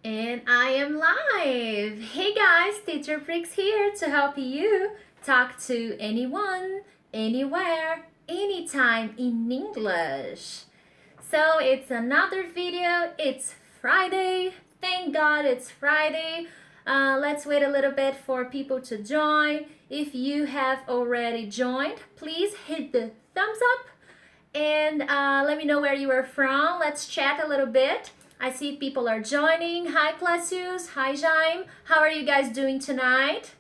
And I am live. Hey guys, Teacher Prix here to help you talk to anyone, anywhere, anytime in English. So it's another video. It's Friday. Thank God it's Friday. Let's wait a little bit for people to join. If you have already joined, please hit the thumbs up and let me know where you are from. Let's chat a little bit. I see people are joining. Hi, Classius. Hi, Jaime. How are you guys doing tonight?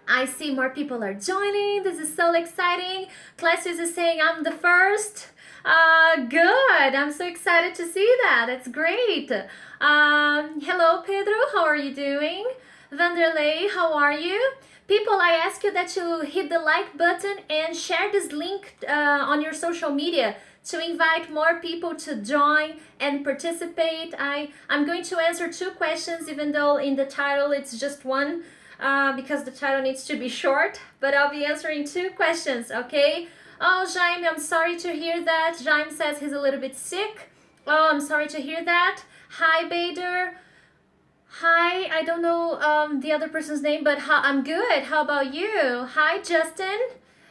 I see more people are joining. This is so exciting. Classius is saying I'm the first. Good. I'm so excited to see that. That's great. Hello, Pedro. How are you doing? Vanderlei, how are you? People, I ask you that you hit the like button and share this link on your social media to invite more people to join and participate. I'm going to answer 2 questions, even though in the title it's just one, because the title needs to be short, but I'll be answering 2 questions, okay? Oh, Jaime, I'm sorry to hear that. Jaime says he's a little bit sick. Oh, I'm sorry to hear that. Hi, Bader. Hi, I don't know the other person's name, but I'm good. How about you? Hi, Justin.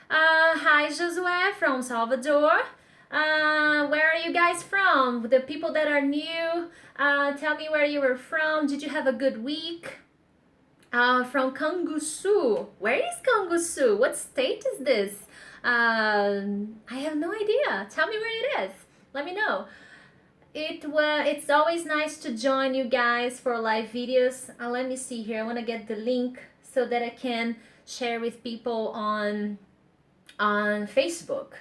Hi, Josué from Salvador. Where are you guys from? The people that are new, tell me where you were from. Did you have a good week? From Canguçu. Where is Canguçu? What state is this? I have no idea. Tell me where it is. Let me know. It's always nice to join you guys for live videos. Let me see here. I want to get the link so that I can share with people on Facebook.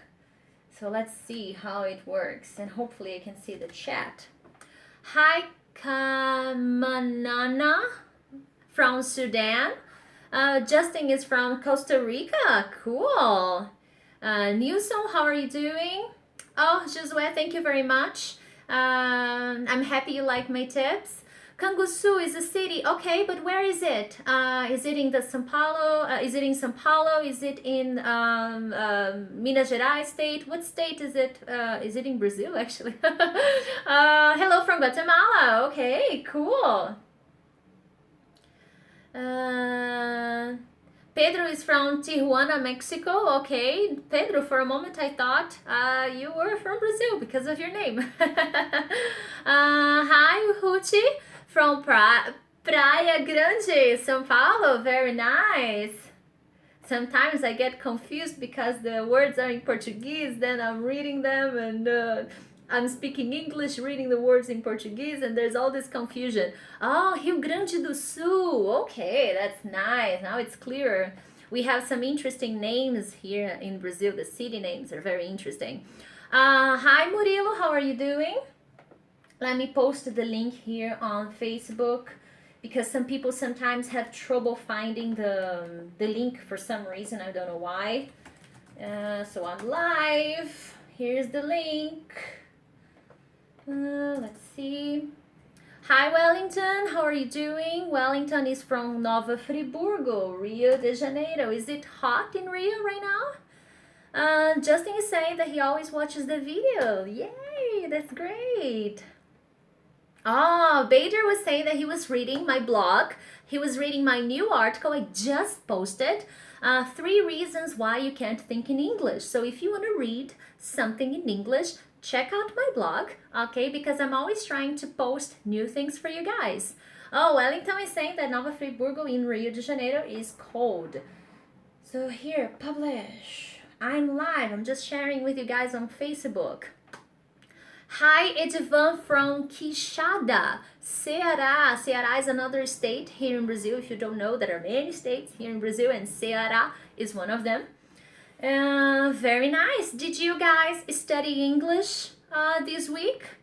So let's see how it works, and hopefully I can see the chat. Hi, Kamanana from Sudan. Justin is from Costa Rica. Cool. Nilson, how are you doing? Oh, Josué, thank you very much. I'm happy you like my tips. Canguçu is a city. Okay, but where is it? Is it in the São Paulo? Is it in São Paulo? Is it in Minas Gerais state? What state is it? Is it in Brazil, actually? Hello from Guatemala. Okay, cool. Pedro is from Tijuana, Mexico. Okay, Pedro, for a moment I thought you were from Brazil because of your name. Hi, Ruchi from Praia Grande, São Paulo. Very nice. Sometimes I get confused because the words are in Portuguese, then I'm reading them and I'm speaking English, reading the words in Portuguese, and there's all this confusion. Oh, Rio Grande do Sul. Okay, that's nice. Now it's clearer. We have some interesting names here in Brazil. The city names are very interesting. Hi, Murilo. How are you doing? Let me post the link here on Facebook because some people sometimes have trouble finding the link for some reason. I don't know why. So I'm live. Here's the link. Let's see. Hi, Wellington. How are you doing? Wellington is from Nova Friburgo, Rio de Janeiro. Is it hot in Rio right now? Justin is saying that he always watches the video. Yay, that's great. Oh, Bader was saying that he was reading my blog. He was reading my new article I just posted. 3 reasons why you can't think in English. So if you want to read something in English, check out my blog, okay? Because I'm always trying to post new things for you guys. Oh, Wellington is saying that Nova Friburgo in Rio de Janeiro is cold. So here, publish. I'm live. I'm just sharing with you guys on Facebook. Hi, Edivan from Quixada, Ceará. Ceará is another state here in Brazil. If you don't know, there are many states here in Brazil, and Ceará is one of them. Very nice. Did you guys study English this week?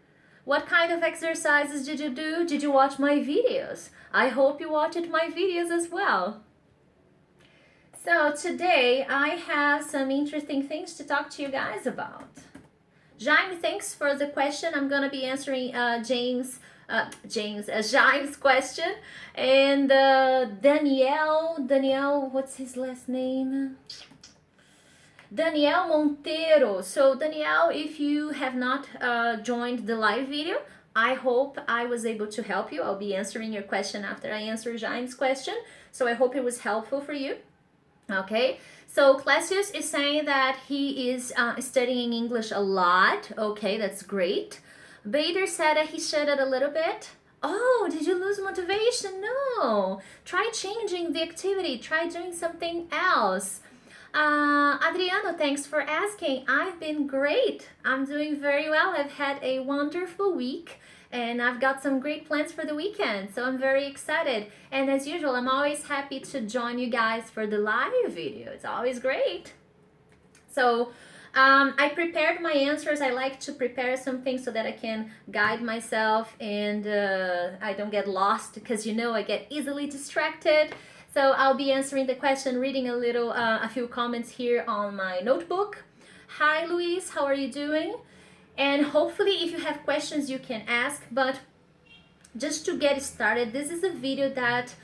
What kind of exercises did you do? Did you watch my videos? I hope you watched my videos as well. So today I have some interesting things to talk to you guys about. Jaime, thanks for the question. I'm gonna be answering Jaime's question. And Daniel, what's his last name? Daniel Monteiro. So Daniel, if you have not joined the live video, I hope I was able to help you. I'll be answering your question after I answer Jaime's question. So I hope it was helpful for you. Okay, so Classius is saying that he is studying English a lot. Okay, that's great. Bader said that he shuddered a little bit. Oh, did you lose motivation? No. Try changing the activity. Try doing something else. Adriano, thanks for asking. I've been great. I'm doing very well. I've had a wonderful week and I've got some great plans for the weekend. So I'm very excited. And as usual, I'm always happy to join you guys for the live video. It's always great. So I prepared my answers. I like to prepare something so that I can guide myself and I don't get lost because you know I get easily distracted. So I'll be answering the question, reading a few comments here on my notebook. Hi Luis, how are you doing? And hopefully if you have questions you can ask, but just to get started, this is a video that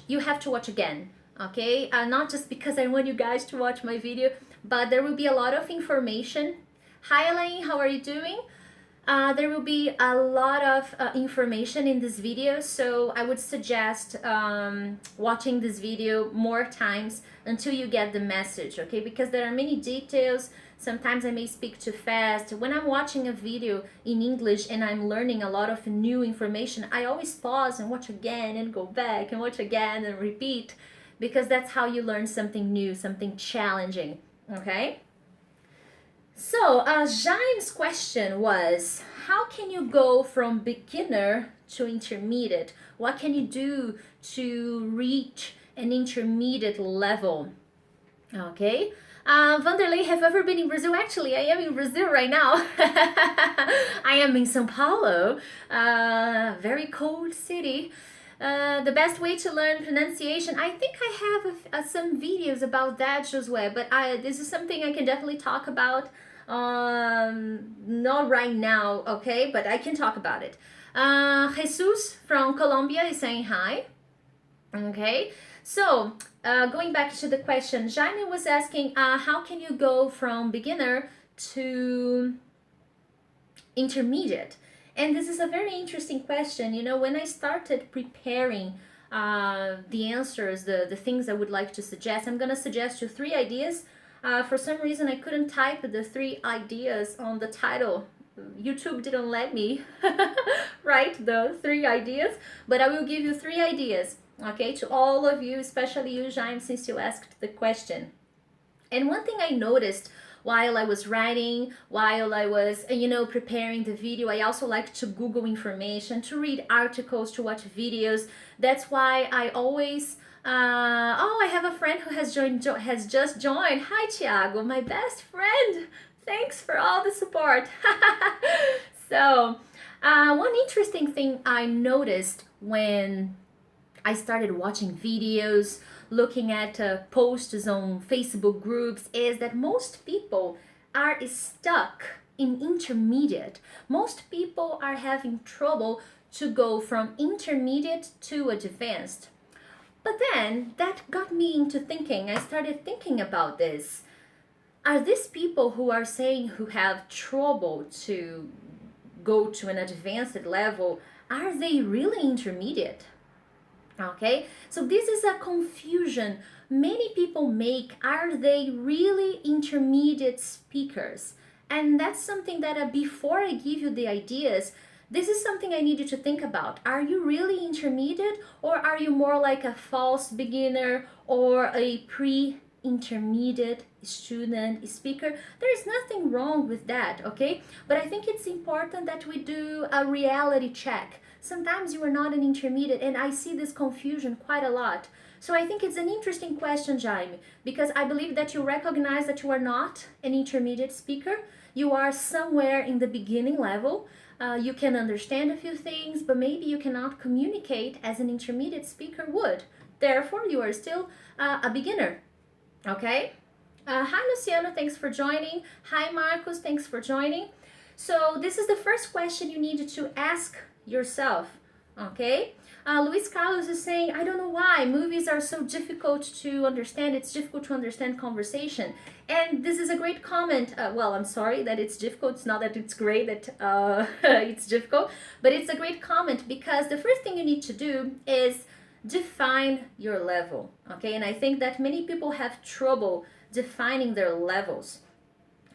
you have to watch again, okay? Not just because I want you guys to watch my video, but there will be a lot of information. Hi Elaine, how are you doing? There will be a lot of information in this video, so I would suggest watching this video more times until you get the message, okay? Because there are many details. Sometimes I may speak too fast. When I'm watching a video in English and I'm learning a lot of new information, I always pause and watch again and go back and watch again and repeat, because that's how you learn something new, something challenging, okay? So, Jaime's question was, how can you go from beginner to intermediate? What can you do to reach an intermediate level? Okay. Vanderlei, have you ever been in Brazil? Actually, I am in Brazil right now. I am in São Paulo, very cold city. The best way to learn pronunciation, I think I have some videos about that, Josué, but this is something I can definitely talk about. Not right now, okay, but I can talk about it. Jesus from Colombia is saying hi. Okay, so going back to the question, Jaime was asking, how can you go from beginner to intermediate? And this is a very interesting question. You know, when I started preparing the answers, the things I would like to suggest, I'm going to suggest you 3 ideas. For some reason, I couldn't type the 3 ideas on the title. YouTube didn't let me write the 3 ideas, but I will give you 3 ideas, okay, to all of you, especially you, Jaime, since you asked the question. And one thing I noticed while I was writing, while I was, preparing the video, I also like to Google information, to read articles, to watch videos. That's why I always, I have a friend who has just joined. Hi, Thiago, my best friend. Thanks for all the support. So, one interesting thing I noticed when I started watching videos, looking at posts on Facebook groups, is that most people are stuck in intermediate. Most people are having trouble to go from intermediate to advanced. But then that got me into thinking. I started thinking about this. Are these people who are saying who have trouble to go to an advanced level, are they really intermediate? Okay, so this is a confusion many people make. Are they really intermediate speakers? And that's something that before I give you the ideas, this is something I need you to think about. Are you really intermediate, or are you more like a false beginner or a pre-intermediate student speaker? There is nothing wrong with that, okay? But I think it's important that we do a reality check. Sometimes you are not an intermediate, and I see this confusion quite a lot. So I think it's an interesting question, Jaime, because I believe that you recognize that you are not an intermediate speaker. You are somewhere in the beginning level. You can understand a few things, but maybe you cannot communicate as an intermediate speaker would. Therefore, you are still a beginner, okay? Hi, Luciano, thanks for joining. Hi, Marcos, thanks for joining. So this is the first question you need to ask yourself. okay? Luis Carlos is saying, I don't know why movies are so difficult to understand. It's difficult to understand conversation. And this is a great comment. Well, I'm sorry that it's difficult. It's not that it's great that it's difficult, but it's a great comment because the first thing you need to do is define your level, okay? And I think that many people have trouble defining their levels.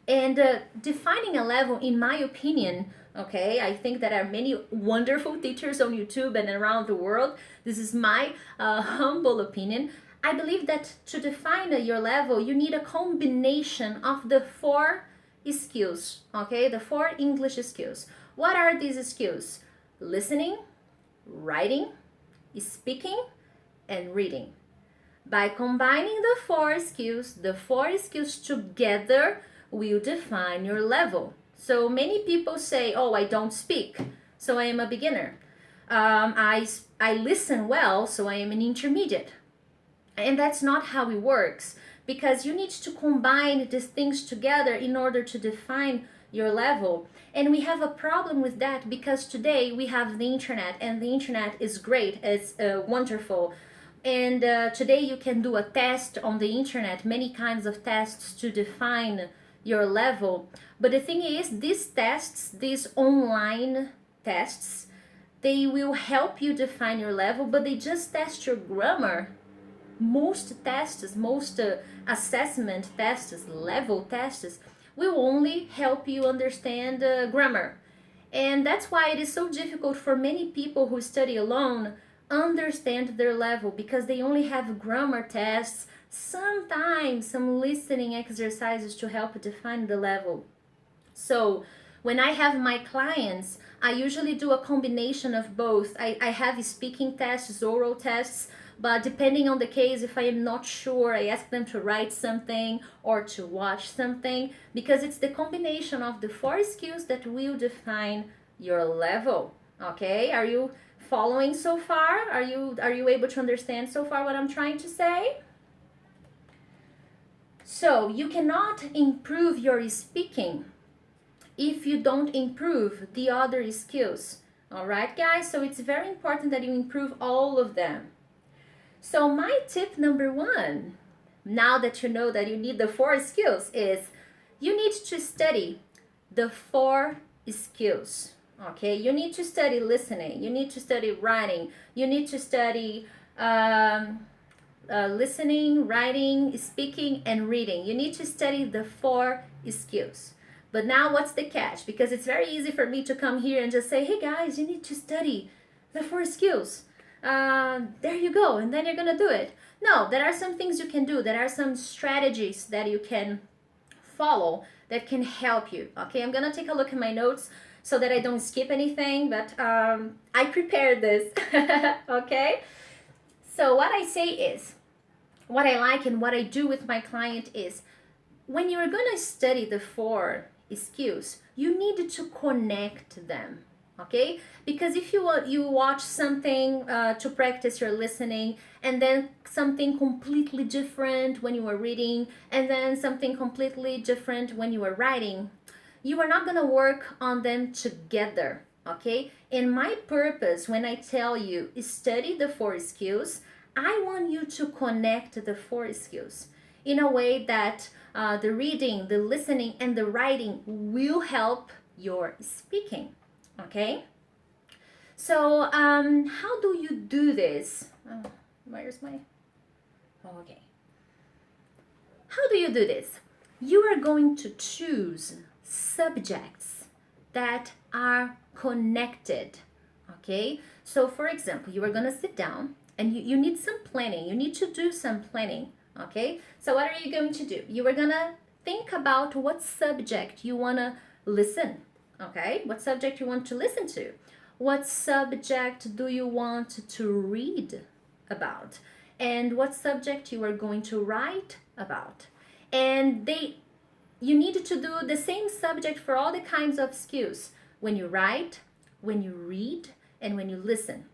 And defining a level, in my opinion, okay, I think there are many wonderful teachers on YouTube and around the world. This is my humble opinion. I believe that to define your level, you need a combination of the four skills, okay, the four English skills. What are these skills? Listening, writing, speaking, and reading. By combining the four skills together will define your level. So many people say, oh, I don't speak, so I am a beginner. I listen well, so I am an intermediate. And that's not how it works, because you need to combine these things together in order to define your level. And we have a problem with that because today we have the internet, and the internet is great, it's wonderful. And today you can do a test on the internet, many kinds of tests to define your level. But the thing is, these tests, these online tests, they will help you define your level, but they just test your grammar. Most tests, most assessment tests, level tests, will only help you understand grammar. And that's why it is so difficult for many people who study alone understand their level, because they only have grammar tests, sometimes some listening exercises to help define the level. So when I have my clients, I usually do a combination of both. I have speaking tests, oral tests, but depending on the case, if I am not sure, I ask them to write something or to watch something, because it's the combination of the four skills that will define your level. Okay, are you following so far? Are you able to understand so far what I'm trying to say? So you cannot improve your speaking if you don't improve the other skills. All right, guys? So it's very important that you improve all of them. So my tip number one, now that you know that you need the four skills, is you need to study the four skills. Okay, you need to study listening, you need to study writing, you need to study listening, writing, speaking, and reading. You need to study the four skills. But now what's the catch? Because it's very easy for me to come here and just say, hey guys, you need to study the four skills. There you go, and then you're gonna do it. No, there are some things you can do. There are some strategies that you can follow that can help you. Okay, I'm gonna take a look at my notes so that I don't skip anything, but I prepared this. Okay, so what I say is, what I like and what I do with my client is, when you're gonna study the four skills, you need to connect them. Okay, because if you watch something to practice your listening, and then something completely different when you are reading, and then something completely different when you are writing, you are not going to work on them together. Okay, and my purpose when I tell you study the four skills, I want you to connect the four skills in a way that the reading, the listening, and the writing will help your speaking. Okay, so how do you do this? Where's my, okay, how do you do this? You are going to choose subjects that are connected. Okay, so for example, you are going to sit down and you need some planning. You need to do some planning. Okay, so what are you going to do? You are going to think about what subject you want to listen. Okay, what subject you want to listen to? What subject do you want to read about? And what subject you are going to write about? And you need to do the same subject for all the kinds of skills: when you write, when you read, and when you listen.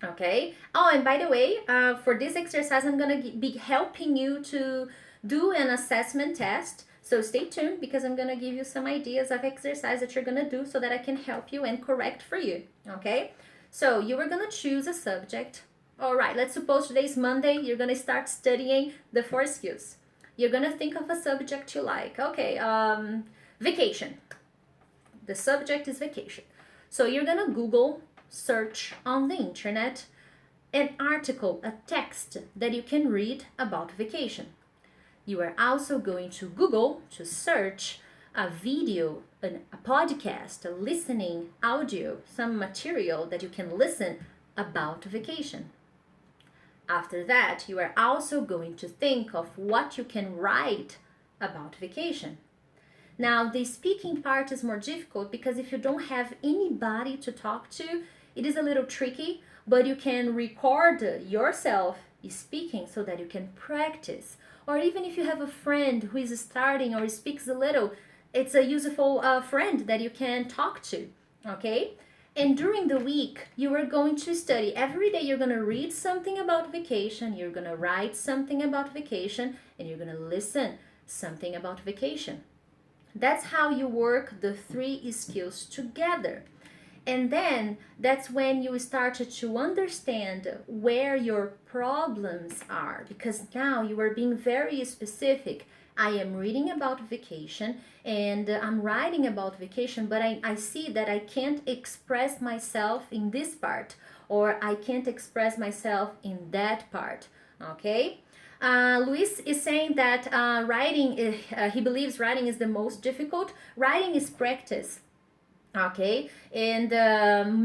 Okay, oh, and by the way, for this exercise I'm gonna be helping you to do an assessment test. So stay tuned, because I'm gonna give you some ideas of exercise that you're gonna do so that I can help you and correct for you. Okay, So you are gonna choose a subject. All right, let's suppose today's Monday, you're gonna start studying the 4 skills. You're gonna think of a subject you like. Okay, vacation. The subject is vacation. So you're gonna Google search on the internet an article, a text that you can read about vacation. You are also going to Google to search a video, a podcast, a listening audio, some material that you can listen about vacation. After that, you are also going to think of what you can write about vacation. Now, the speaking part is more difficult because if you don't have anybody to talk to, it is a little tricky, but you can record yourself speaking so that you can practice. Or even if you have a friend who is starting or speaks a little, it's a useful friend that you can talk to, okay? And during the week, you are going to study. Every day you're going to read something about vacation, you're going to write something about vacation, and you're going to listen something about vacation. That's how you work the 3 skills together. And then that's when you start to understand where your problems are, because now you are being very specific. I am reading about vacation and I'm writing about vacation, but I see that I can't express myself in this part, or I can't express myself in that part, okay? Luis is saying that writing, he believes writing is the most difficult. Writing is practice, okay? And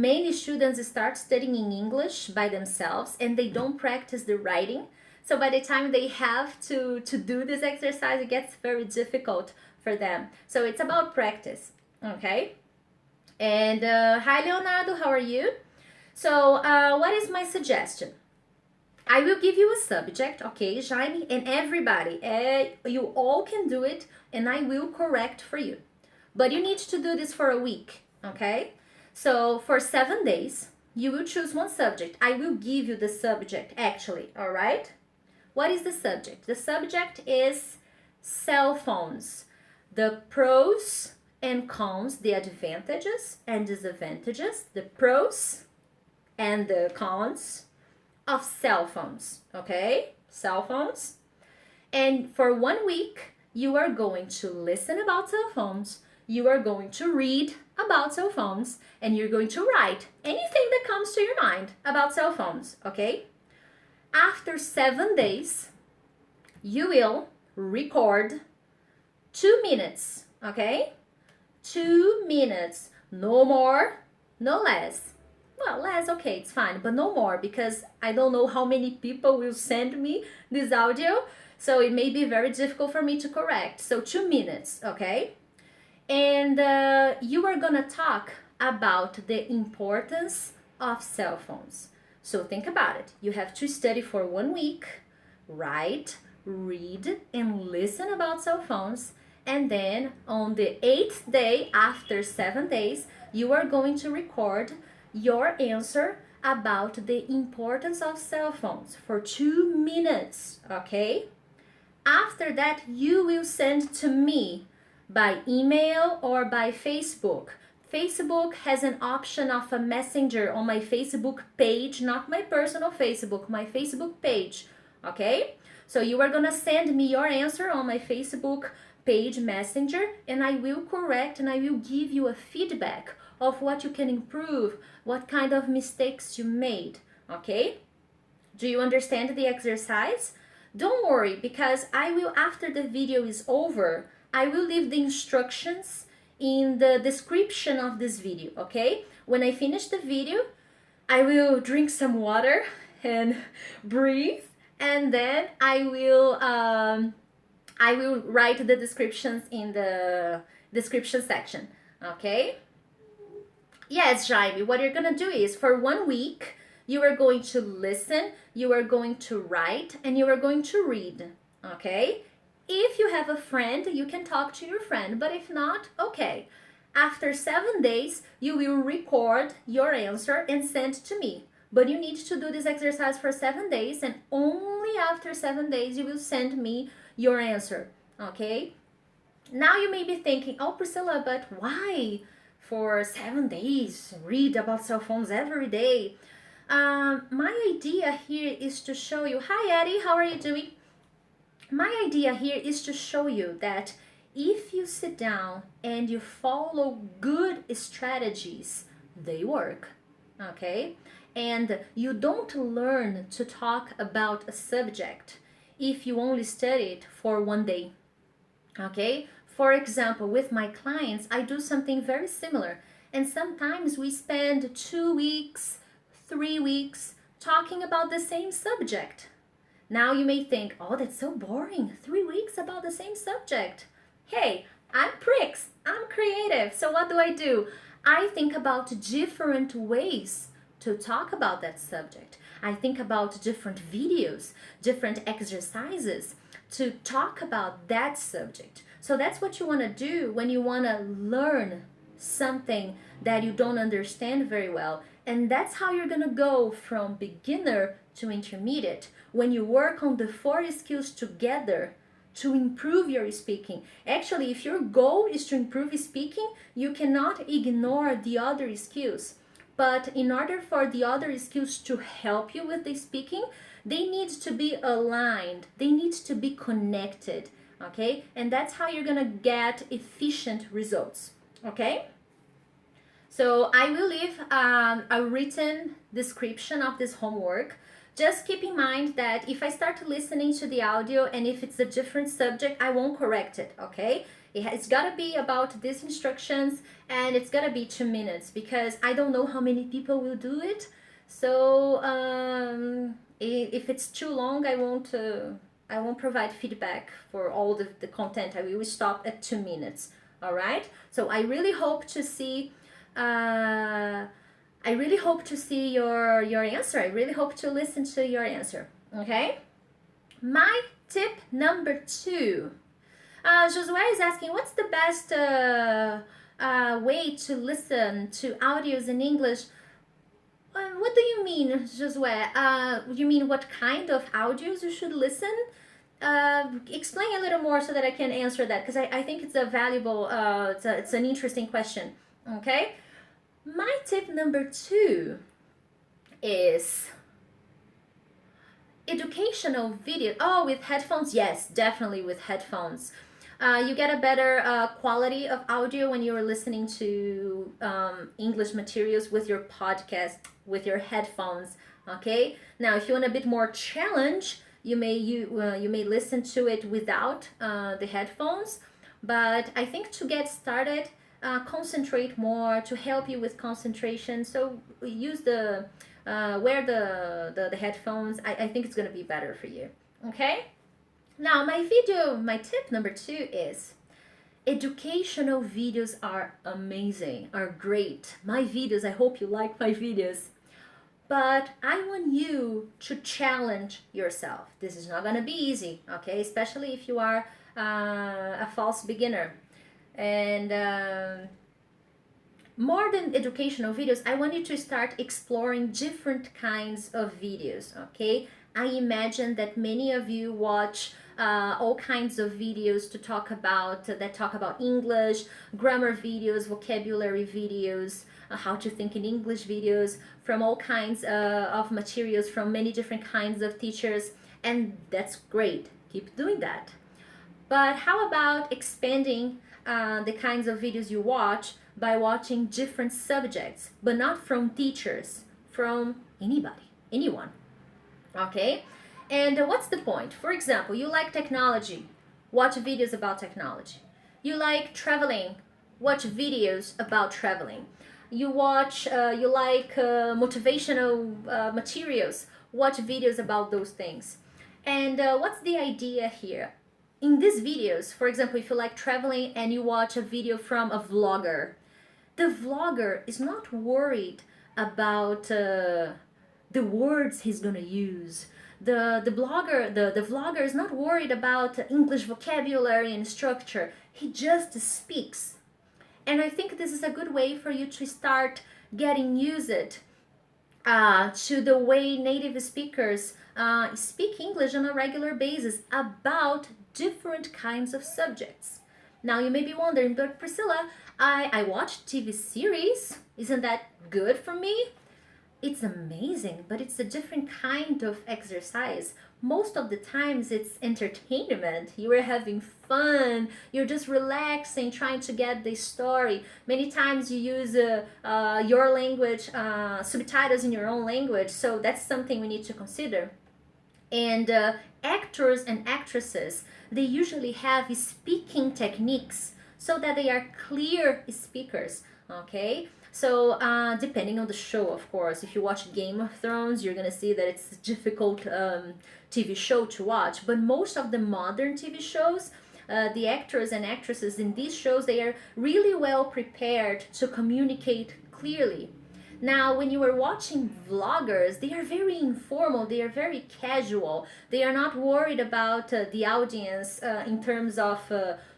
many students start studying in English by themselves and they don't practice the writing. So by the time they have to do this exercise, it gets very difficult for them. So it's about practice, okay? And hi, Leonardo, how are you? So what is my suggestion? I will give you a subject, okay, Jaime, and everybody, you all can do it, and I will correct for you. But you need to do this for a week, okay? So for 7 days, you will choose one subject. I will give you the subject, actually, all right? What is the subject? The subject is cell phones. The pros and cons, the advantages and disadvantages, the pros and the cons of cell phones, okay? Cell phones. And for 1 week, you are going to listen about cell phones, you are going to read about cell phones, and you're going to write anything that comes to your mind about cell phones, okay? After 7 days, you will record 2 minutes, okay? 2 minutes, no more, no less. Well, less, okay, it's fine, but no more, because I don't know how many people will send me this audio, so it may be very difficult for me to correct. So 2 minutes, okay? And you are gonna talk about the importance of cell phones. So think about it. You have to study for 1 week, write, read, and listen about cell phones. And then on the 8th day, after 7 days, you are going to record your answer about the importance of cell phones for 2 minutes, okay? After that, you will send to me by email or by Facebook. Facebook has an option of a messenger on my Facebook page, not my personal Facebook, my Facebook page, okay? So you are gonna send me your answer on my Facebook page messenger, and I will correct and I will give you a feedback of what you can improve, what kind of mistakes you made, okay? Do you understand the exercise? Don't worry, because I will, after the video is over, I will leave the instructions in the description of this video, okay? When I finish the video, I will drink some water and breathe, and then I will write the descriptions in the description section, okay? Yes, Jaime, what you're gonna do is for 1 week, you are going to listen, you are going to write, and you are going to read, okay? If you have a friend, you can talk to your friend, but if not, okay. After 7 days, you will record your answer and send to me. But you need to do this exercise for 7 days, and only after 7 days you will send me your answer, okay? Now you may be thinking, oh, Priscilla, but why? for 7 days, read about cell phones every day. My idea here is to show you. Hi, Eddie, how are you doing? My idea here is to show you that if you sit down and you follow good strategies, they work, okay? And you don't learn to talk about a subject if you only study it for one day, okay? For example, with my clients, I do something very similar. And sometimes we spend 2 weeks, 3 weeks talking about the same subject. Now you may think, oh, that's so boring. 3 weeks about the same subject. Hey, I'm Prix. I'm creative. So what do? I think about different ways to talk about that subject. I think about different videos, different exercises to talk about that subject. So that's what you want to do when you want to learn something that you don't understand very well. And that's how you're going to go from beginner to intermediate when you work on the 4 skills together to improve your speaking. Actually, if your goal is to improve speaking, you cannot ignore the other skills. But in order for the other skills to help you with the speaking, they need to be aligned, they need to be connected, okay? And that's how you're gonna get efficient results, okay? So I will leave a written description of this homework. Just keep in mind that if I start listening to the audio and if it's a different subject, I won't correct it, okay? It's gotta be about these instructions and it's gotta be 2 minutes because I don't know how many people will do it. So if it's too long, I won't provide feedback for all the content. I will stop at 2 minutes, all right? So I really hope to see your answer. I really hope to listen to your answer, okay? My tip number 2. Josue is asking, what's the best way to listen to audios in English? What do you mean, Josue? You mean what kind of audios you should listen? Explain a little more so that I can answer that, because I think it's a valuable, it's an interesting question, okay? My tip number 2 is educational video. Oh, with headphones? Yes, definitely with headphones. You get a better quality of audio when you're listening to English materials with your podcast, with your headphones, okay? Now, if you want a bit more challenge, you may listen to it without the headphones, but I think to get started, concentrate more to help you with concentration. So use wear the headphones. I think it's gonna be better for you. Okay. Now my tip number 2 is educational videos are amazing, are great. My videos, I hope you like my videos. But I want you to challenge yourself. This is not gonna be easy, okay? Especially if you are a false beginner. And more than educational videos, I want you to start exploring different kinds of videos, okay? I imagine that many of you watch all kinds of videos that talk about English, grammar videos, vocabulary videos, how to think in English videos, from all kinds of materials from many different kinds of teachers, and that's great. Keep doing that. But how about expanding the kinds of videos you watch by watching different subjects, but not from teachers, from anybody, anyone, okay? And what's the point? For example, you like technology, watch videos about technology. You like traveling, watch videos about traveling. You like motivational materials, watch videos about those things. And what's the idea here? In these videos, for example, if you like traveling and you watch a video from a vlogger, the vlogger is not worried about the words he's gonna use. The vlogger is not worried about English vocabulary and structure. He just speaks. And I think this is a good way for you to start getting used to the way native speakers speak English on a regular basis about different kinds of subjects. Now you may be wondering, but Priscilla, I watch TV series. Isn't that good for me? It's amazing, but it's a different kind of exercise. Most of the times it's entertainment. You are having fun. You're just relaxing, trying to get the story. Many times you use your language, subtitles in your own language. So that's something we need to consider. And actors and actresses, they usually have speaking techniques so that they are clear speakers. Okay, so depending on the show, of course, if you watch Game of Thrones, you're gonna see that it's a difficult TV show to watch. But most of the modern TV shows, the actors and actresses in these shows, they are really well prepared to communicate clearly. Now, when you are watching vloggers, they are very informal, they are very casual. They are not worried about the audience in terms of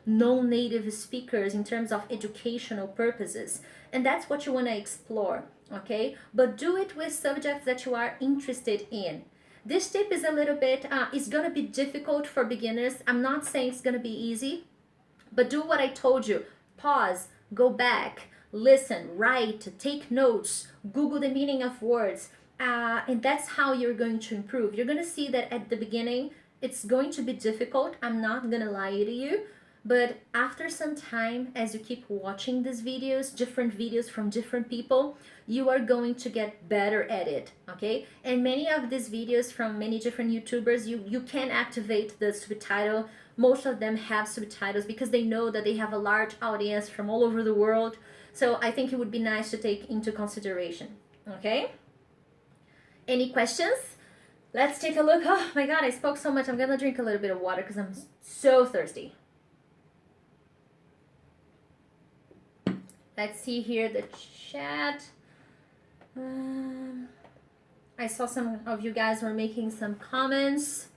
non-native speakers, in terms of educational purposes. And that's what you want to explore, okay? But do it with subjects that you are interested in. This tip is a little bit, it's going to be difficult for beginners. I'm not saying it's going to be easy, but do what I told you. Pause, go back, listen, write, take notes, Google the meaning of words, and that's how you're going to improve. You're going to see that at the beginning, it's going to be difficult. I'm not going to lie to you. But after some time, as you keep watching these videos, different videos from different people, you are going to get better at it, okay? And many of these videos from many different YouTubers, you can activate the subtitle. Most of them have subtitles because they know that they have a large audience from all over the world. So I think it would be nice to take into consideration, okay? Any questions? Let's take a look. Oh my God, I spoke so much. I'm gonna drink a little bit of water because I'm so thirsty. Let's see here the chat. I saw some of you guys were making some comments.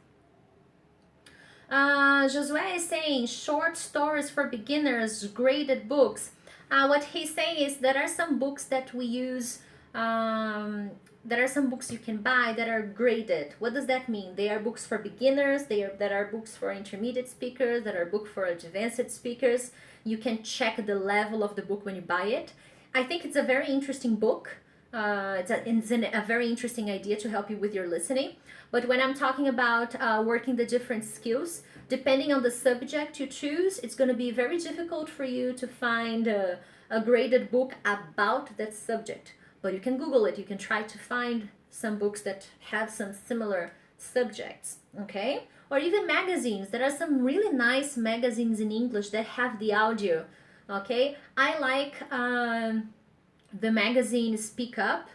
Josue is saying short stories for beginners, graded books. What he's saying is there are some books that we use, there are some books you can buy that are graded. What does that mean? They are books for beginners, that are books for intermediate speakers, that are books for advanced speakers. You can check the level of the book when you buy it. I think it's a very interesting book. It's a very interesting idea to help you with your listening. But when I'm talking about working the different skills, depending on the subject you choose, it's going to be very difficult for you to find a graded book about that subject. But you can Google it. You can try to find some books that have some similar subjects, okay? Or even magazines. There are some really nice magazines in English that have the audio, okay? I like the magazine Speak Up.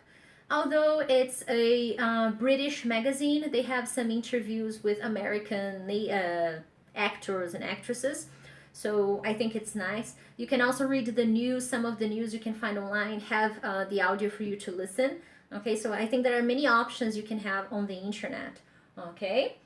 Although it's a British magazine, they have some interviews with American actors and actresses. So I think it's nice. You can also read the news. Some of the news you can find online have the audio for you to listen. Okay, so I think there are many options you can have on the internet. Okay.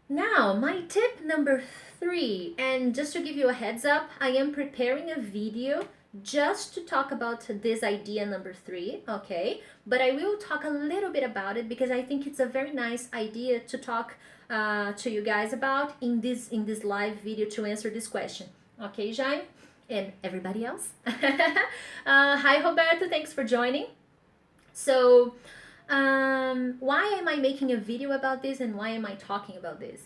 Now, my tip number 3, and just to give you a heads up, I am preparing a video just to talk about this idea number 3, okay? But I will talk a little bit about it because I think it's a very nice idea to talk to you guys about in this live video to answer this question. Okay, Jaime? And everybody else? Hi, Roberto, thanks for joining. So, why am I making a video about this and why am I talking about this?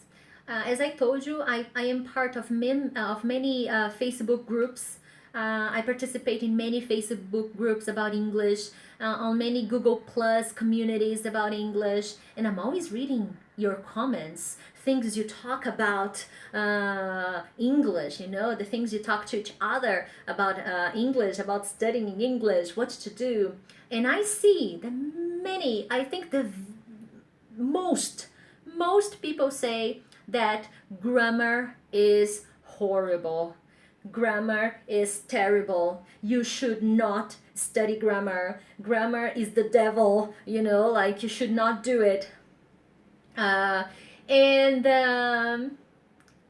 As I told you, I am part of many Facebook groups. I participate in many Facebook groups about English, on many Google Plus communities about English, and I'm always reading your comments, things you talk about English, you know, the things you talk to each other about English, about studying English, what to do. And I see that many, I think most people say that grammar is horrible. Grammar is terrible. You should not study grammar. Grammar is the devil, you know, like you should not do it.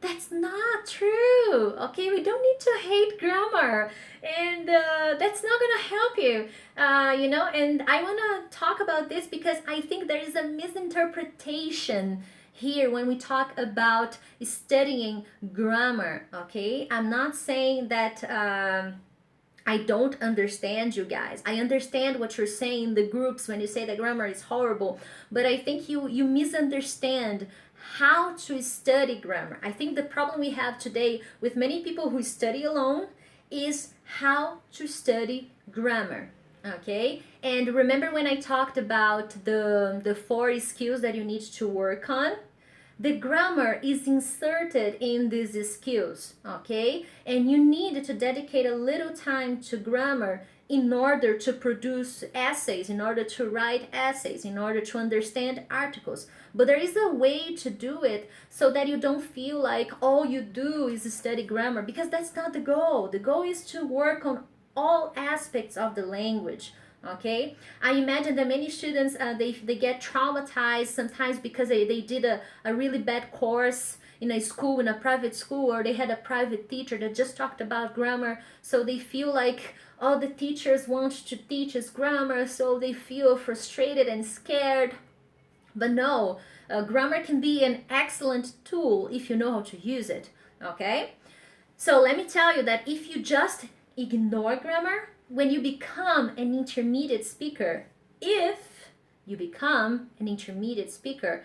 That's not true, okay? We don't need to hate grammar, and that's not gonna help you, you know. And I wanna talk about this because I think there is a misinterpretation Here, when we talk about studying grammar, okay, I'm not saying that I don't understand you guys. I understand what you're saying in the groups when you say that grammar is horrible, but I think you misunderstand how to study grammar. I think the problem we have today with many people who study alone is how to study grammar. Okay? And remember when I talked about the four skills that you need to work on? The grammar is inserted in these skills, okay? And you need to dedicate a little time to grammar in order to produce essays, in order to write essays, in order to understand articles. But there is a way to do it so that you don't feel like all you do is study grammar, because that's not the goal. The goal is to work on all aspects of the language. Okay, I imagine that many students they get traumatized sometimes because they did a really bad course in a school, in a private school, or they had a private teacher that just talked about grammar, so they feel like all the teachers want to teach us grammar, so they feel frustrated and scared. But no, grammar can be an excellent tool if you know how to use it. Okay, so let me tell you that if you just ignore grammar, when you become an intermediate speaker, if you become an intermediate speaker,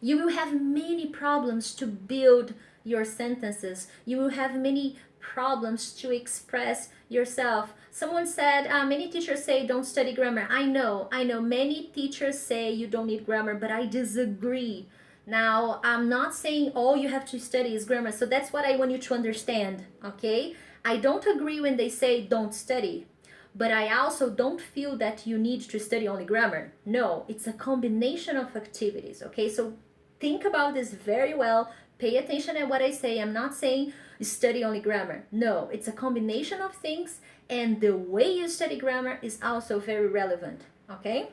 you will have many problems to build your sentences. You will have many problems to express yourself. Someone said, many teachers say don't study grammar. I know, many teachers say you don't need grammar, but I disagree. Now, I'm not saying all you have to study is grammar, so that's what I want you to understand, okay? I don't agree when they say don't study, but I also don't feel that you need to study only grammar. No, it's a combination of activities, okay? So think about this very well. Pay attention at what I say. I'm not saying study only grammar. No, it's a combination of things, and the way you study grammar is also very relevant, okay?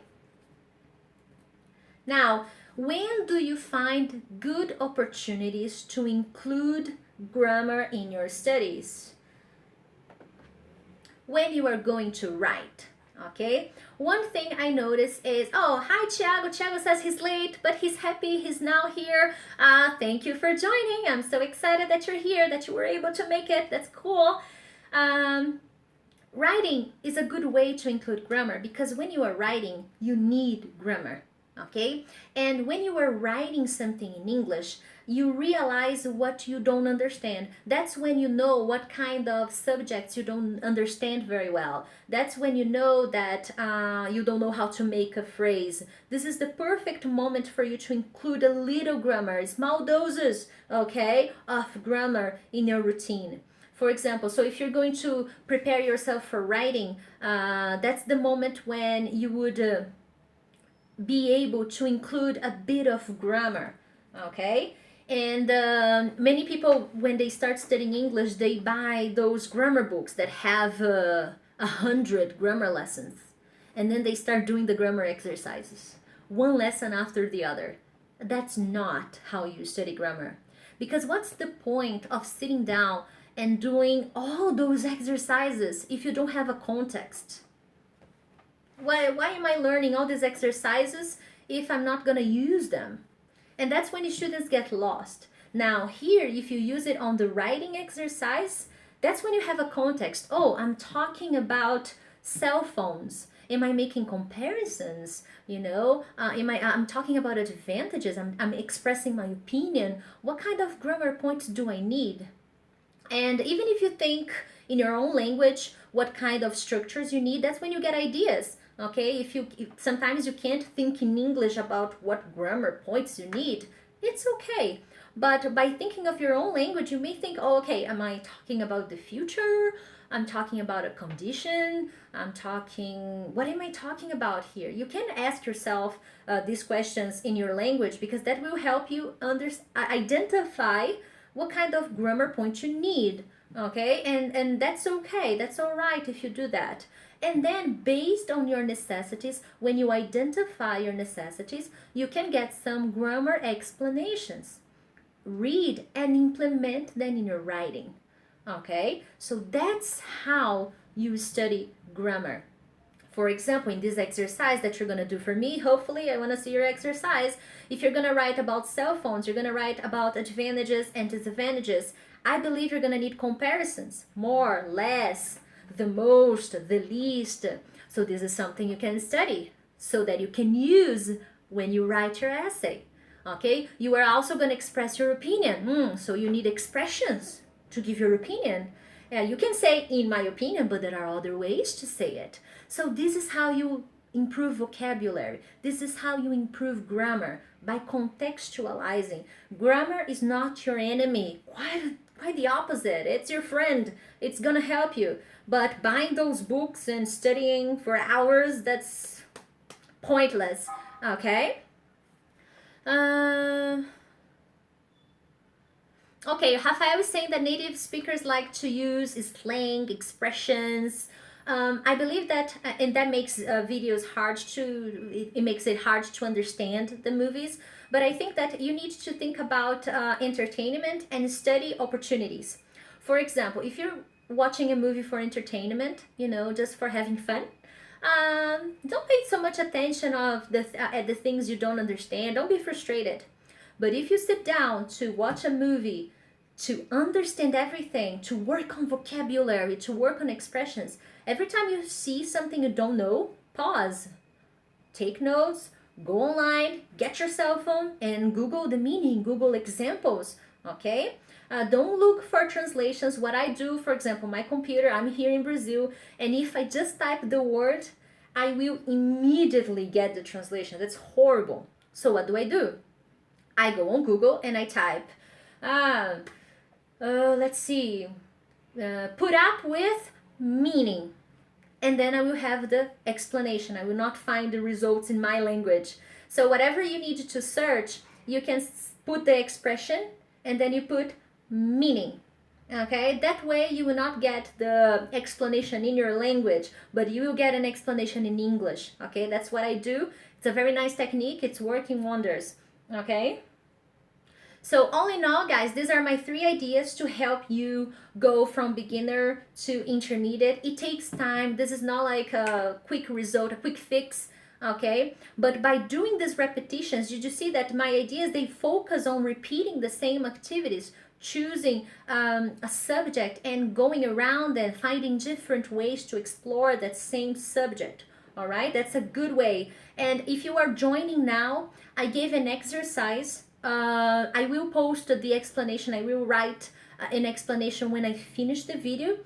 Now, when do you find good opportunities to include grammar in your studies? When you are going to write, okay? One thing I notice is, oh, hi Thiago. Thiago says he's late, but he's happy he's now here. Thank you for joining. I'm so excited that you're here, that you were able to make it. That's cool. Writing is a good way to include grammar because when you are writing, you need grammar, okay? And when you are writing something in English, you realize what you don't understand. That's when you know what kind of subjects you don't understand very well. That's when you know that you don't know how to make a phrase. This is the perfect moment for you to include a little grammar, small doses, okay, of grammar in your routine. For example, so if you're going to prepare yourself for writing, that's the moment when you would be able to include a bit of grammar, okay? And many people, when they start studying English, they buy those grammar books that have 100 grammar lessons. And then they start doing the grammar exercises, one lesson after the other. That's not how you study grammar. Because what's the point of sitting down and doing all those exercises if you don't have a context? Why am I learning all these exercises if I'm not going to use them? And that's when the students get lost. Now here, if you use it on the writing exercise, that's when you have a context. Oh, I'm talking about cell phones. Am I making comparisons? You know, I'm talking about advantages. I'm expressing my opinion. What kind of grammar points do I need? And even if you think in your own language what kind of structures you need, that's when you get ideas. Okay, if sometimes you can't think in English about what grammar points you need, it's okay. But by thinking of your own language, you may think, oh, okay, am I talking about the future? I'm talking about a condition. What am I talking about here? You can ask yourself these questions in your language because that will help you identify what kind of grammar point you need. Okay, and that's okay. That's all right if you do that. And then based on your necessities, when you identify your necessities, you can get some grammar explanations. Read and implement them in your writing. Okay, so that's how you study grammar. For example, in this exercise that you're going to do for me, hopefully I want to see your exercise. If you're going to write about cell phones, you're going to write about advantages and disadvantages. I believe you're going to need comparisons, more, less, the most, the least. So this is something you can study so that you can use when you write your essay. Okay, you are also going to express your opinion. So you need expressions to give your opinion. Yeah, you can say in my opinion, but there are other ways to say it. So this is how you improve vocabulary. This is how you improve grammar, by contextualizing. Grammar is not your enemy. Quite the opposite. It's your friend. It's gonna help you. But buying those books and studying for hours, that's pointless. Okay? Okay, Rafael is saying that native speakers like to use slang, expressions. I believe that, and that makes videos hard to, it makes it hard to understand the movies. But I think that you need to think about entertainment and study opportunities. For example, if you're watching a movie for entertainment, just for having fun, don't pay so much attention of at the things you don't understand. Don't be frustrated. But if you sit down to watch a movie, to understand everything, to work on vocabulary, to work on expressions, every time you see something you don't know, pause, take notes, go online, get your cell phone and Google the meaning, Google examples, okay? Don't look for translations. What I do, for example, my computer, I'm here in Brazil, and if I just type the word, I will immediately get the translation. That's horrible. So what do? I go on Google and I type, let's see, put up with meaning. And then I will have the explanation. I will not find the results in my language. So whatever you need to search, you can put the expression and then you put meaning. Okay, that way you will not get the explanation in your language, but you will get an explanation in English. Okay, that's what I do. It's a very nice technique. It's working wonders. Okay. So all in all, guys, these are my 3 ideas to help you go from beginner to intermediate. It takes time. This is not like a quick result, a quick fix, okay? But by doing these repetitions, you just see that my ideas, they focus on repeating the same activities, choosing a subject and going around and finding different ways to explore that same subject. All right, that's a good way. And if you are joining now, I gave an exercise. I will post the explanation. I will write an explanation when I finish the video.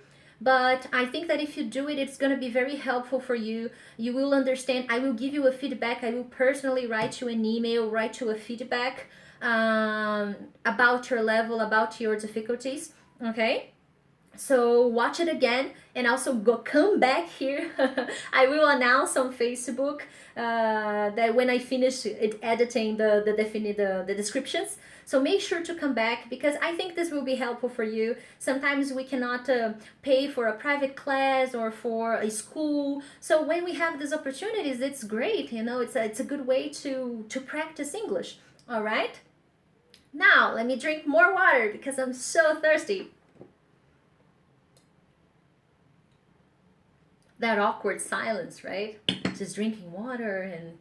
But I think that if you do it, it's going to be very helpful for you. You will understand. I will give you a feedback. I will personally write you an email, write you a feedback about your level, about your difficulties. Okay? So watch it again and also come back here. I will announce on Facebook that when I finish editing the descriptions. So make sure to come back because I think this will be helpful for you. Sometimes we cannot pay for a private class or for a school. So when we have these opportunities, it's great. It's a good way to practice English. All right. Now let me drink more water because I'm so thirsty. That awkward silence, right? Just drinking water and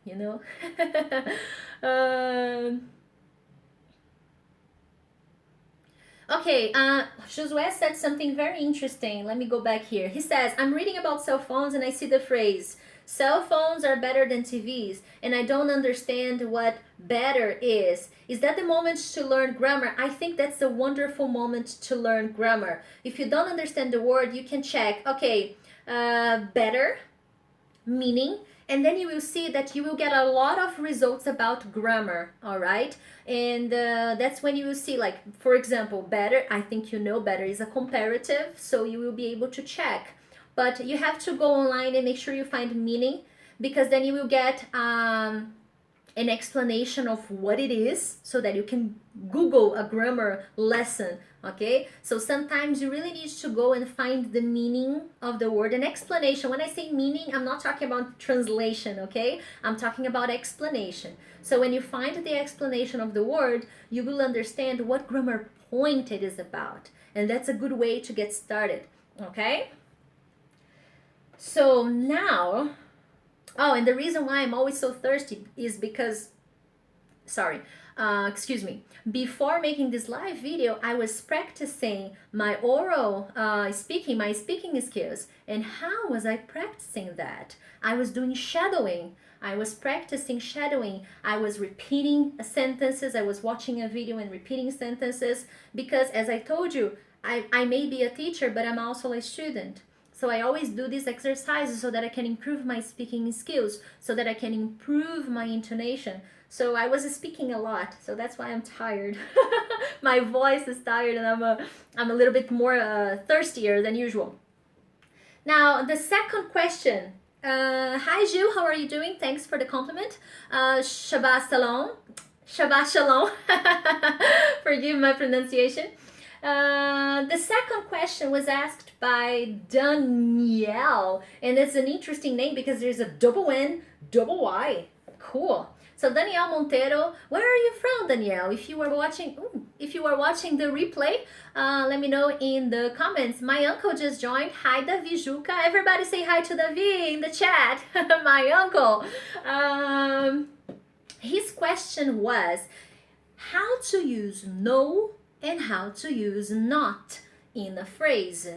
Okay, Josué said something very interesting. Let me go back here. He says, I'm reading about cell phones and I see the phrase, cell phones are better than TVs, and I don't understand what better is. Is that the moment to learn grammar? I think that's a wonderful moment to learn grammar. If you don't understand the word, you can check, okay, better, meaning, and then you will see that you will get a lot of results about grammar, all right? And that's when you will see, like, for example, better, I think better is a comparative, so you will be able to check. But you have to go online and make sure you find meaning, because then you will get an explanation of what it is so that you can Google a grammar lesson, okay? So sometimes you really need to go and find the meaning of the word, an explanation. When I say meaning, I'm not talking about translation, okay? I'm talking about explanation. So when you find the explanation of the word, you will understand what grammar point it is about. And that's a good way to get started, okay? So now, Oh, and the reason why I'm always so thirsty is because, sorry, excuse me, before making this live video I was practicing my oral speaking, my speaking skills. And how was I practicing that? I was doing shadowing. I was practicing shadowing. I was repeating sentences. I was watching a video and repeating sentences because, as I told you, I may be a teacher, but I'm also a student. So I always do these exercises so that I can improve my speaking skills, so that I can improve my intonation. So I was speaking a lot, so that's why I'm tired. My voice is tired, and I'm a little bit more thirstier than usual. Now the second question. Hi Gilles, how are you doing? Thanks for the compliment. Shabbat Shalom. Shabbat Shalom. Forgive my pronunciation. The second question was asked by Danielle, and it's an interesting name because there's a double N, double Y. Cool. So Danielle Montero, where are you from, Danielle? If you are watching the replay, let me know in the comments. My uncle just joined. Hi, Davi Juca. Everybody say hi to Davi in the chat. My uncle. His question was how to use no and how to use not in a phrase,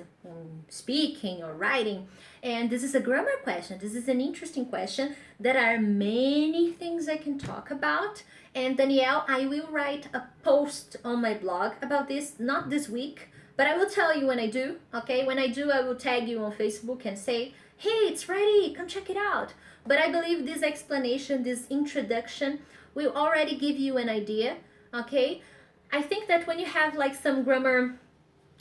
speaking or writing. And this is a grammar question. This is an interesting question. There are many things I can talk about. And Danielle, I will write a post on my blog about this, not this week, but I will tell you when I do, okay? When I do, I will tag you on Facebook and say, hey, it's ready, come check it out. But I believe this explanation, this introduction, will already give you an idea, okay? I think that when you have like some grammar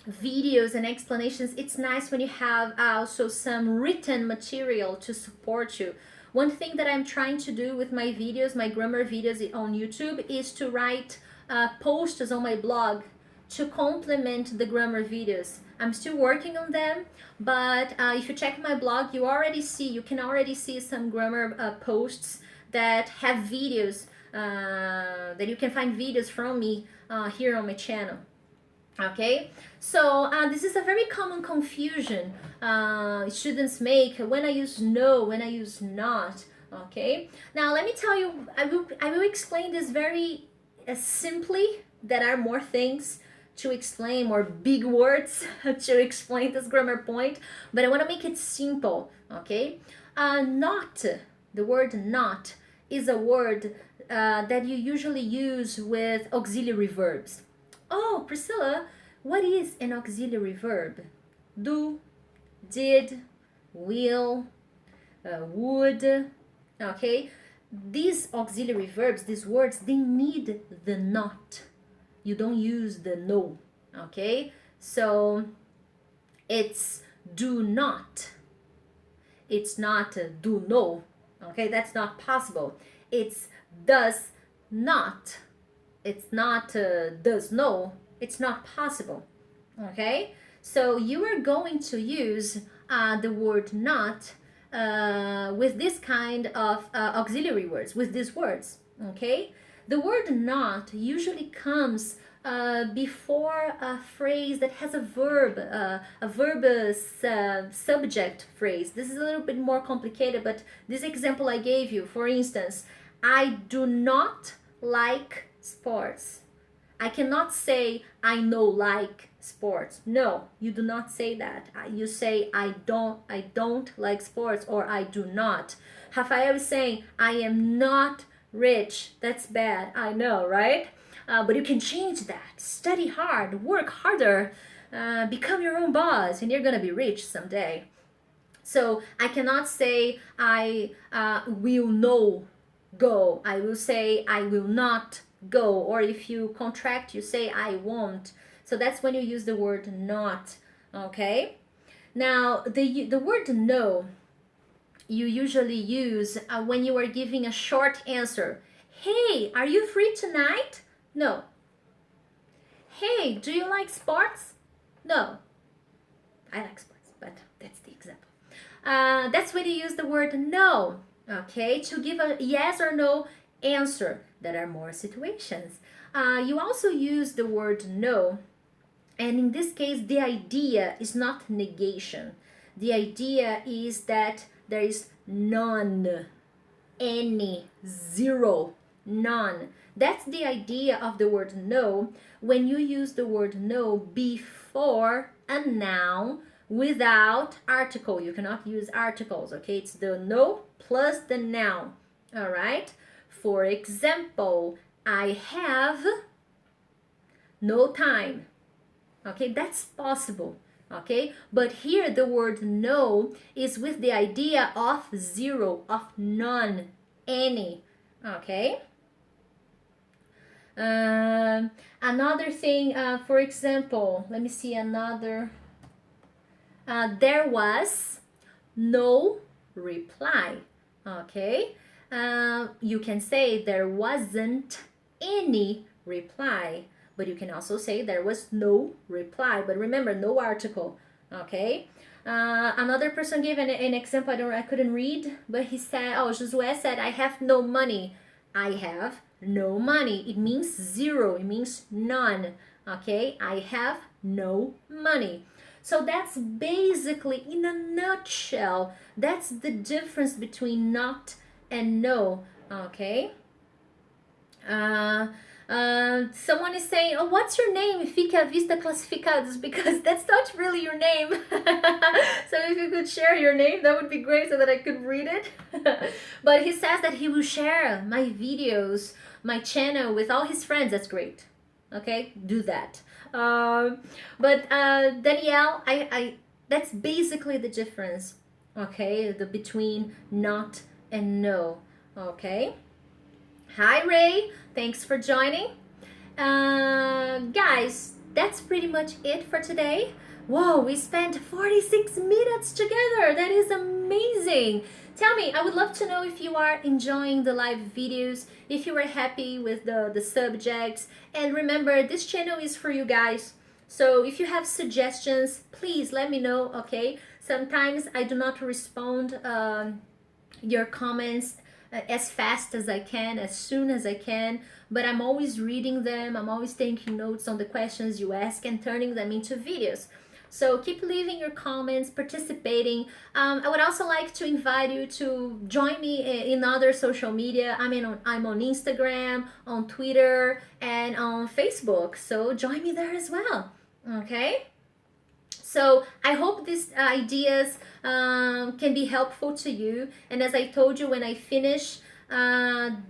videos and explanations, it's nice when you have also some written material to support you. One thing that I'm trying to do with my videos, my grammar videos on YouTube, is to write posts on my blog to complement the grammar videos. I'm still working on them, but if you check my blog, you can already see some grammar posts that have videos, that you can find videos from me here on my channel. Okay, so this is a very common confusion students make when I use no, when I use not. Okay, now let me tell you, I will explain this very simply. There are more things to explain, more big words to explain this grammar point, but I want to make it simple. Okay, not, the word not is a word that you usually use with auxiliary verbs. Oh, Priscilla, what is an auxiliary verb? Do, did, will, would. Okay, these auxiliary verbs, these words, they need the not. You don't use the no. Okay, so it's do not. It's not do no. Okay, that's not possible. It's does not. It's not does no. It's not possible. Okay, so you are going to use the word not with this kind of auxiliary words, with these words. Okay, the word not usually comes before a phrase that has a verb, subject phrase. This is a little bit more complicated, but this example I gave you, for instance, I do not like sports. I cannot say I no like sports. No, you do not say that. You say I don't like sports, or I do not. Rafael is saying I am not rich. That's bad. I know, right? But you can change that. Study hard, work harder, become your own boss, and you're gonna be rich someday. So I cannot say I will no go. I will say I will not go. Or if you contract, you say I won't. So that's when you use the word not. Okay. Now the word no you usually use when you are giving a short answer. Hey, are you free tonight? No. Hey, do you like sports? No. I like sports, but that's the example. That's when you use the word no, okay, to give a yes or no answer. There are more situations. You also use the word no, and in this case, the idea is not negation. The idea is that there is none, any, zero, none. That's the idea of the word no when you use the word no before a noun without article. You cannot use articles, okay? It's the no plus the noun, all right? For example, I have no time, okay? That's possible, okay? But here the word no is with the idea of zero, of none, any, okay? Another thing, for example, let me see another. There was no reply, okay? You can say there wasn't any reply, but you can also say there was no reply. But remember, no article, okay? Another person gave an example I couldn't read, but he said, oh, Josué said, I have no money. I have no money. It means zero. It means none. Okay? I have no money. So that's basically, in a nutshell, that's the difference between not and no. Okay? Someone is saying, oh, what's your name? Fica Vista Classificados, because that's not really your name. So if you could share your name, that would be great so that I could read it. But he says that he will share my videos, my channel with all his friends. That's great. Okay, do that. But Danielle, I that's basically the difference. Okay, the between not and no. Okay. Hi Ray, thanks for joining. Guys, that's pretty much it for today. Whoa, we spent 46 minutes together. That is amazing. Tell me, I would love to know if you are enjoying the live videos, if you are happy with the subjects. And remember, this channel is for you guys. So if you have suggestions, please let me know, okay? Sometimes I do not respond your comments as fast as I can, as soon as I can, but I'm always reading them. I'm always taking notes on the questions you ask and turning them into videos. So keep leaving your comments, participating. I would also like to invite you to join me in other social media. I'm on Instagram, on Twitter, and on Facebook. So join me there as well, okay? So I hope these ideas can be helpful to you. And as I told you when I finish when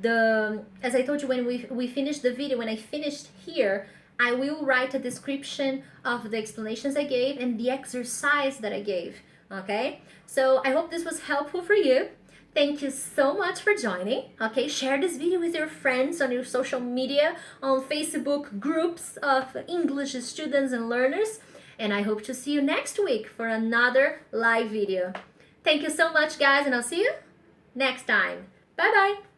we finished the video, when I finished here, I will write a description of the explanations I gave and the exercise that I gave. Okay, so I hope this was helpful for you. Thank you so much for joining. Okay, share this video with your friends on your social media, on Facebook groups of English students and learners. And I hope to see you next week for another live video. Thank you so much, guys, and I'll see you next time. Bye-bye.